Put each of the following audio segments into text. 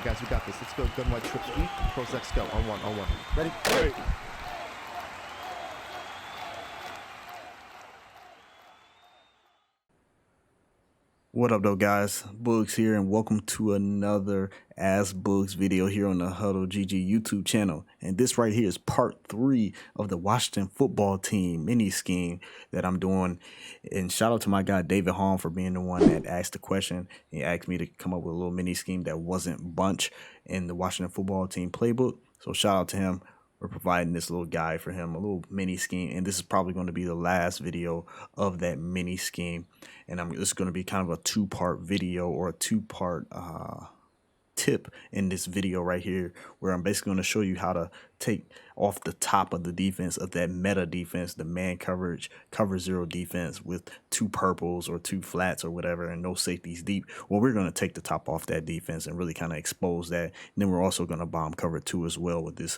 guys, we got this. Let's go. Gun white trip sweep. Pros X go. On one. Ready? Hey. What up though, guys? Boogz here, and welcome to another Ask Boogz video here on the HuddleGG YouTube channel. And this right here is part 3 of the Washington football team mini scheme that I'm doing. And shout out to my guy David Hall for being the one that asked the question. He asked me to come up with a little mini scheme that wasn't bunch in the Washington football team playbook. So shout out to him. We're providing this little guide for him, a little mini scheme, and this is probably going to be the last video of that mini scheme. And it's going to be kind of a two-part video, or a two-part tip in this video right here, where I'm basically going to show you how to take off the top of the defense of that meta defense, the man coverage, cover zero defense with 2 purples or 2 flats or whatever, and no safeties deep. Well, we're going to take the top off that defense and really kind of expose that. And then we're also going to bomb cover 2 as well with this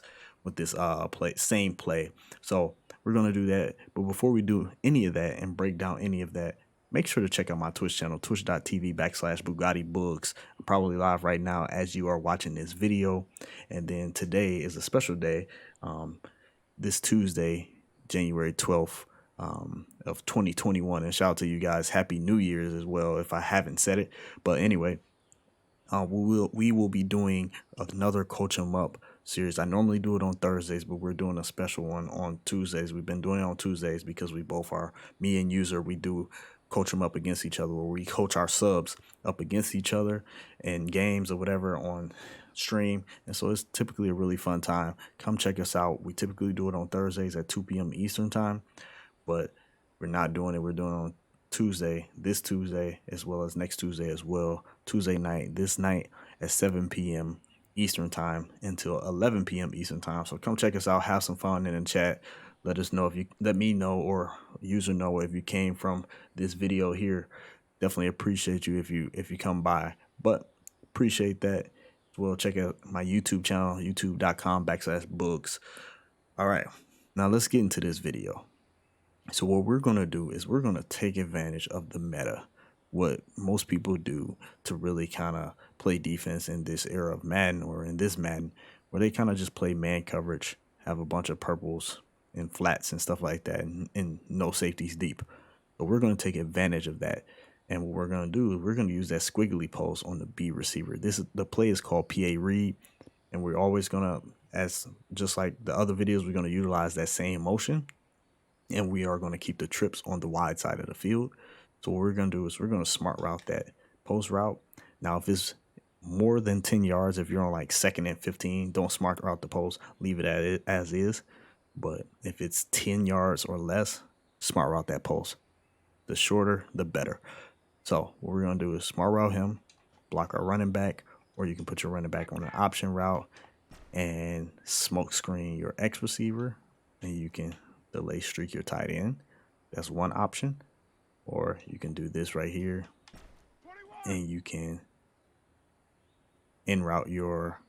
same play. So we're going to do that. But before we do any of that and break down any of that, make sure to check out my Twitch channel, twitch.tv/BugattiBoogz. I'm probably live right now as you are watching this video. And then today is a special day. This Tuesday, January 12th of 2021. And shout out to you guys. Happy New Year's as well, if I haven't said it. But anyway, we will be doing another Coach 'em Up series. I normally do it on Thursdays, but we're doing a special one on Tuesdays. We've been doing it on Tuesdays because we both are, me and User, we do Coach 'em Up against each other, where we coach our subs up against each other in games or whatever on stream. And so it's typically a really fun time. Come check us out. We typically do it on Thursdays at 2 p.m. Eastern time, but we're not doing it. We're doing it on Tuesday, this Tuesday, as well as next Tuesday as well. Tuesday night, this night at 7 p.m. Eastern time until 11 p.m. Eastern time. So come check us out, have some fun in the chat. Let us know if you, let me know or User know if you came from this video here. Definitely appreciate you if you come by. But appreciate that as well. Check out my YouTube channel, youtube.com/Boogz. All right, now let's get into this video. So what we're going to do is we're going to take advantage of the meta, what most people do to really kind of play defense in this era of Madden, or in this Madden, where they kind of just play man coverage, have a bunch of purples and flats and stuff like that, and no safeties deep. But we're going to take advantage of that. And what we're going to do is we're going to use that squiggly post on the B receiver. The play is called PA read, and we're always going to, as just like the other videos, we're going to utilize that same motion. And we are going to keep the trips on the wide side of the field. So what we're going to do is we're going to smart route that post route. Now, if it's more than 10 yards, if you're on like 2nd and 15, don't smart route the post. Leave it as is. But if it's 10 yards or less, smart route that post. The shorter, the better. So what we're going to do is smart route him, block our running back, or you can put your running back on an option route and smoke screen your X receiver, and you can delay streak your tight end. That's one option. Or you can do this right here, and you can in route your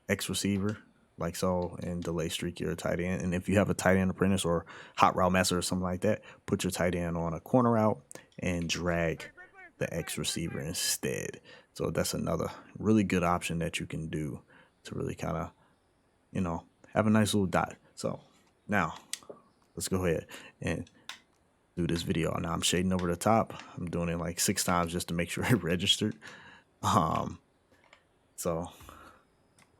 X receiver like so, and delay streak your tight end. And if you have a tight end apprentice or hot route master or something like that, put your tight end on a corner route and drag the X receiver instead. So that's another really good option that you can do to really kind of, you know, have a nice little dot. So now let's go ahead and do this video. Now I'm shading over the top. I'm doing it like 6 times just to make sure it registered. So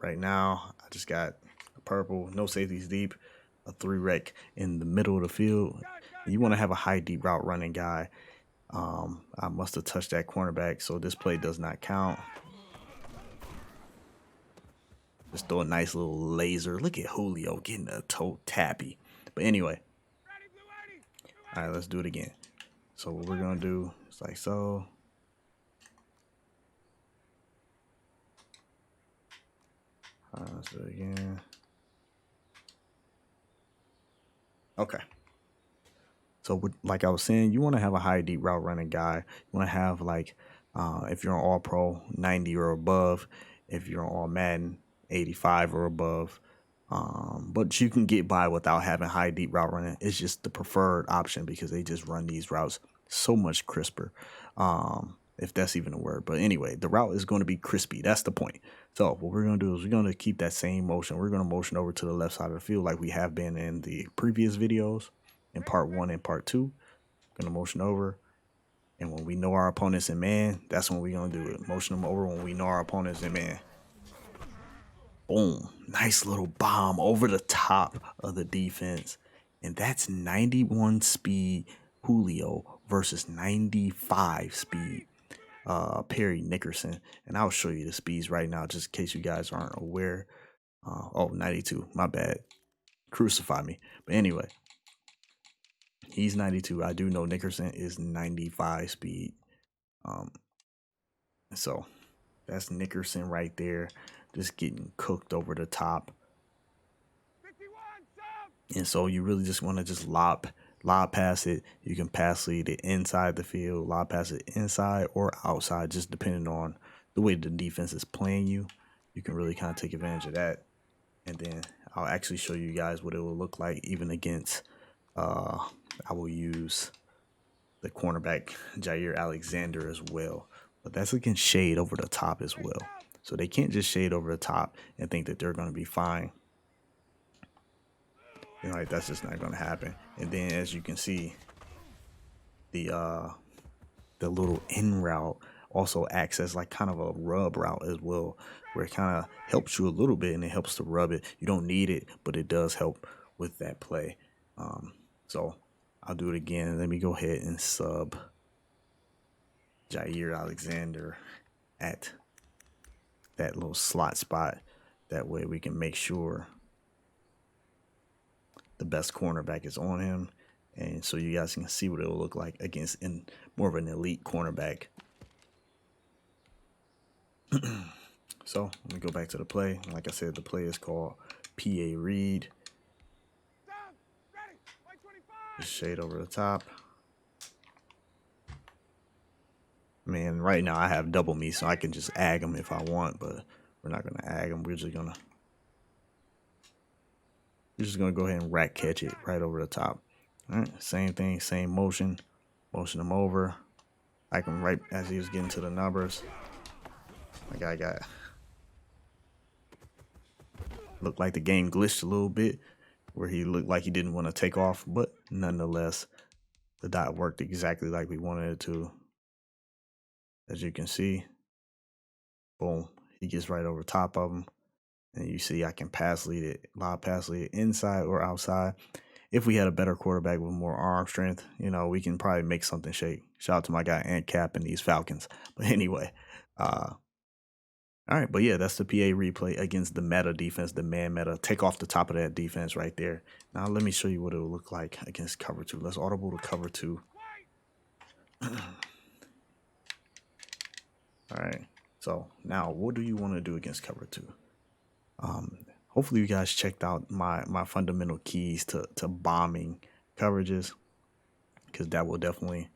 right now I just got a purple, no safeties deep, a 3 rec in the middle of the field. You want to have a high deep route running guy. I must have touched that cornerback, so this play does not count. Just throw a nice little laser. Look at Julio getting a toe tappy. But anyway, all right, let's do it again. So what we're gonna do is like so. Let's do it again. Okay. So like I was saying, you want to have a high deep route running guy. You want to have like, if you're on All Pro, 90 or above. If you're on All Madden, 85 or above. But you can get by without having high deep route running. It's just the preferred option because they just run these routes so much crisper. if that's even a word. But anyway, the route is going to be crispy. That's the point. So what we're going to do is we're going to keep that same motion. We're going to motion over to the left side of the field like we have been in the previous videos in part 1 and part 2. Going to motion over. And when we know our opponents in man, that's when we're going to do it. Motion them over when we know our opponents in man. Boom. Nice little bomb over the top of the defense. And that's 91 speed Julio versus 95 speed Perry Nickerson. And I'll show you the speeds right now just in case you guys aren't aware. 92. My bad. Crucify me. But anyway, he's 92. I do know Nickerson is 95 speed. So that's Nickerson right there, just getting cooked over the top. And so you really just want to just lob pass it. You can pass lead it inside the field, lob pass it inside or outside, just depending on the way the defense is playing you. You can really kind of take advantage of that. And then I'll actually show you guys what it will look like even against, I will use the cornerback Jair Alexander as well. But that's against shade over the top as well. So they can't just shade over the top and think that they're going to be fine. You know, like that's just not going to happen. And then as you can see, the little in route also acts as like kind of a rub route as well, where it kind of helps you a little bit and it helps to rub it. You don't need it, but it does help with that play. So I'll do it again. Let me go ahead and sub Jair Alexander at that little slot spot. That way we can make sure the best cornerback is on him. And so you guys can see what it will look like against more of an elite cornerback. So let me go back to the play. Like I said, the play is called PA read. Just shade over the top. Man, right now I have double me, so I can just ag him if I want, but we're not gonna ag him. We're just gonna go ahead and rack catch it right over the top. All right, same thing, same motion. Motion him over. I can right as he was getting to the numbers. My guy got looked like the game glitched a little bit, where he looked like he didn't want to take off, but nonetheless, the dot worked exactly like we wanted it to. As you can see, boom, he gets right over top of him. And you see I can pass lead it, lob pass lead it inside or outside. If we had a better quarterback with more arm strength, you know, we can probably make something shake. Shout out to my guy Ant Cap and these Falcons. But anyway, all right, but yeah, that's the PA replay against the meta defense, the man meta. Take off the top of that defense right there. Now let me show you what it will look like against cover 2. Let's audible to cover 2. All right, so now what do you want to do against cover 2? Hopefully you guys checked out my fundamental keys to bombing coverages, because that will definitely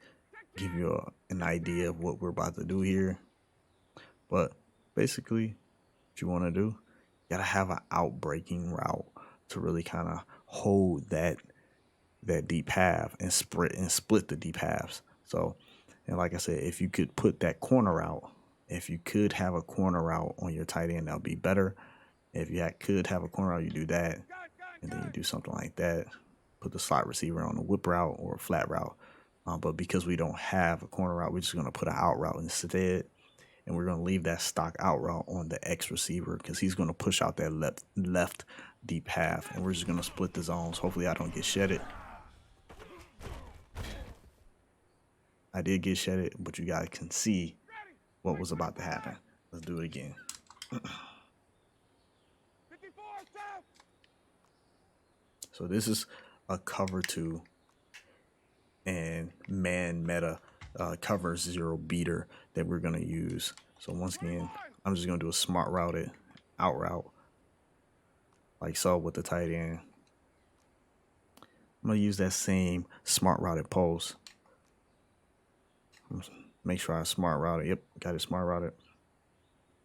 give you an idea of what we're about to do here. But basically what you want to do, you gotta have an outbreaking route to really kind of hold that deep half and split the deep halves. So, and like I said, if you could put that corner out, if you could have a corner out on your tight end, that would be better. If you could have a corner out, you do that, and then you do something like that. Put the slot receiver on a whip route or a flat route. But because we don't have a corner route, we're just going to put an out route instead. And we're going to leave that stock out route on the X receiver, because he's going to push out that left deep half. And we're just going to split the zones. Hopefully I don't get shedded. I did get shedded, but you guys can see what was about to happen. Let's do it again. So this is a cover 2 and man meta cover 0 beater that we're going to use. So once again, I'm just going to do a smart routed out route like so with the tight end. I'm going to use that same smart routed post. Make sure I smart route it. Yep, got it smart routed.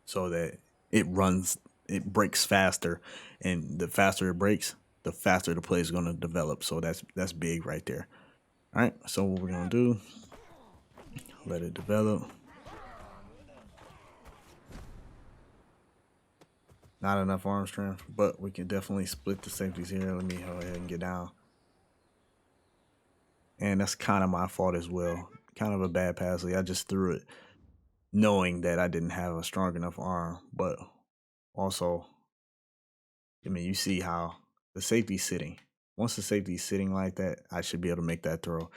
So that it breaks faster, and the faster it breaks, the faster the play is going to develop. So that's big right there. All right, so what we're going to do, let it develop. Not enough arm strength, but we can definitely split the safeties here. Let me go ahead and get down. And that's kind of my fault as well. Kind of a bad pass. I just threw it knowing that I didn't have a strong enough arm. But also, I mean, you see how the safety's sitting. Once the safety's sitting like that, I should be able to make that throw.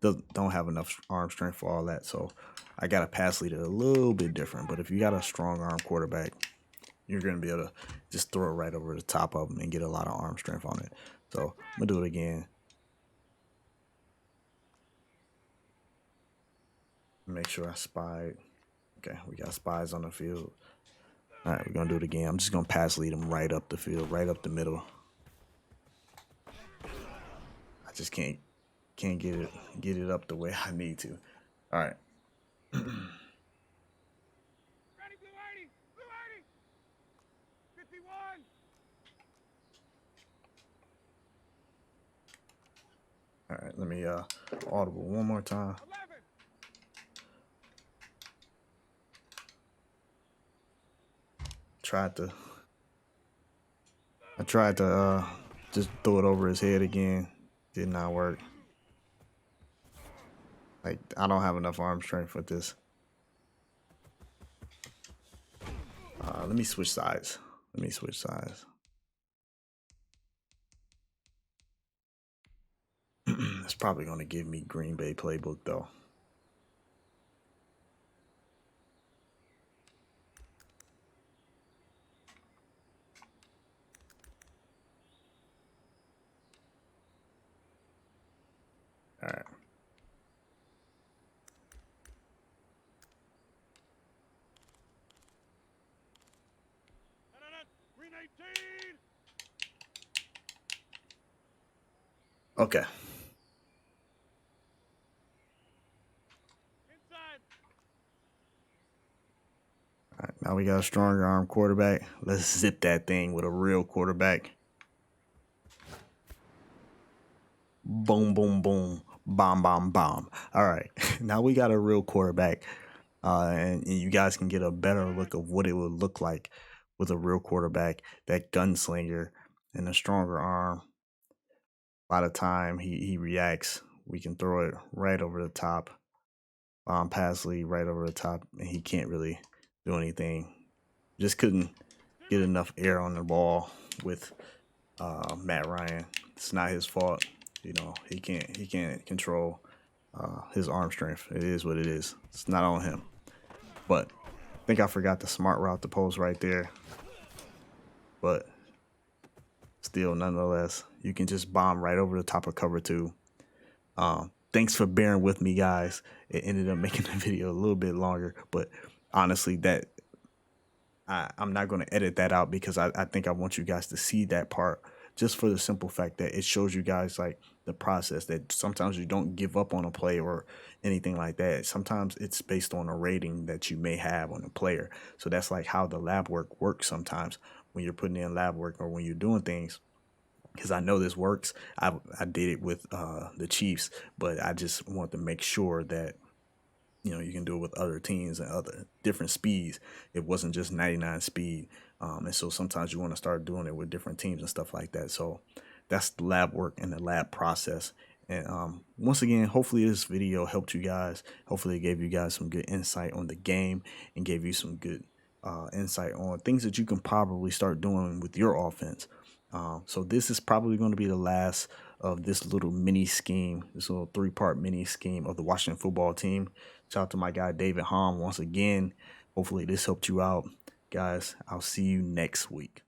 Don't have enough arm strength for all that. So I got to pass lead it a little bit different. But if you got a strong arm quarterback, you're going to be able to just throw it right over the top of them and get a lot of arm strength on it. So I'm going to do it again. Make sure I spied. Okay, we got spies on the field. All right, we're going to do it again. I'm just going to pass lead them right up the field, right up the middle. I just can't get it up the way I need to. All right. Ready, Blue 80! Blue 80! 51! All right, let me audible one more time. 11! I tried to just throw it over his head again. Did not work. Like, I don't have enough arm strength for this. Let me switch sides. It's probably going to give me Green Bay playbook, though. All right. Green 18! Okay. Inside! All right, now we got a stronger arm quarterback. Let's zip that thing with a real quarterback. Boom, boom, boom. Bomb, bomb, bomb. All right. Now we got a real quarterback. And you guys can get a better look of what it would look like with a real quarterback, that gunslinger and a stronger arm. By the time he reacts, we can throw it right over the top. Pass lead right over the top, and he can't really do anything. Just couldn't get enough air on the ball with Matt Ryan. It's not his fault. You know, he can't control his arm strength. It is what it is. It's not on him. But I think I forgot the smart route to post right there. But still, nonetheless, you can just bomb right over the top of cover 2. Thanks for bearing with me, guys. It ended up making the video a little bit longer, but honestly, that I'm not going to edit that out because I think I want you guys to see that part, just for the simple fact that it shows you guys like the process, that sometimes you don't give up on a play or anything like that. Sometimes it's based on a rating that you may have on a player. So that's like how the lab work works sometimes when you're putting in lab work or when you're doing things. Because I know this works. I did it with the Chiefs, but I just want to make sure that, you know, you can do it with other teams and other different speeds. It wasn't just 99 speed. And so sometimes you want to start doing it with different teams and stuff like that. So that's the lab work and the lab process. And once again, hopefully this video helped you guys. Hopefully it gave you guys some good insight on the game and gave you some good insight on things that you can probably start doing with your offense. So this is probably going to be the last of this little mini scheme, this little 3-part mini scheme of the Washington football team. Shout out to my guy, David Hom, once again. Hopefully this helped you out. Guys, I'll see you next week.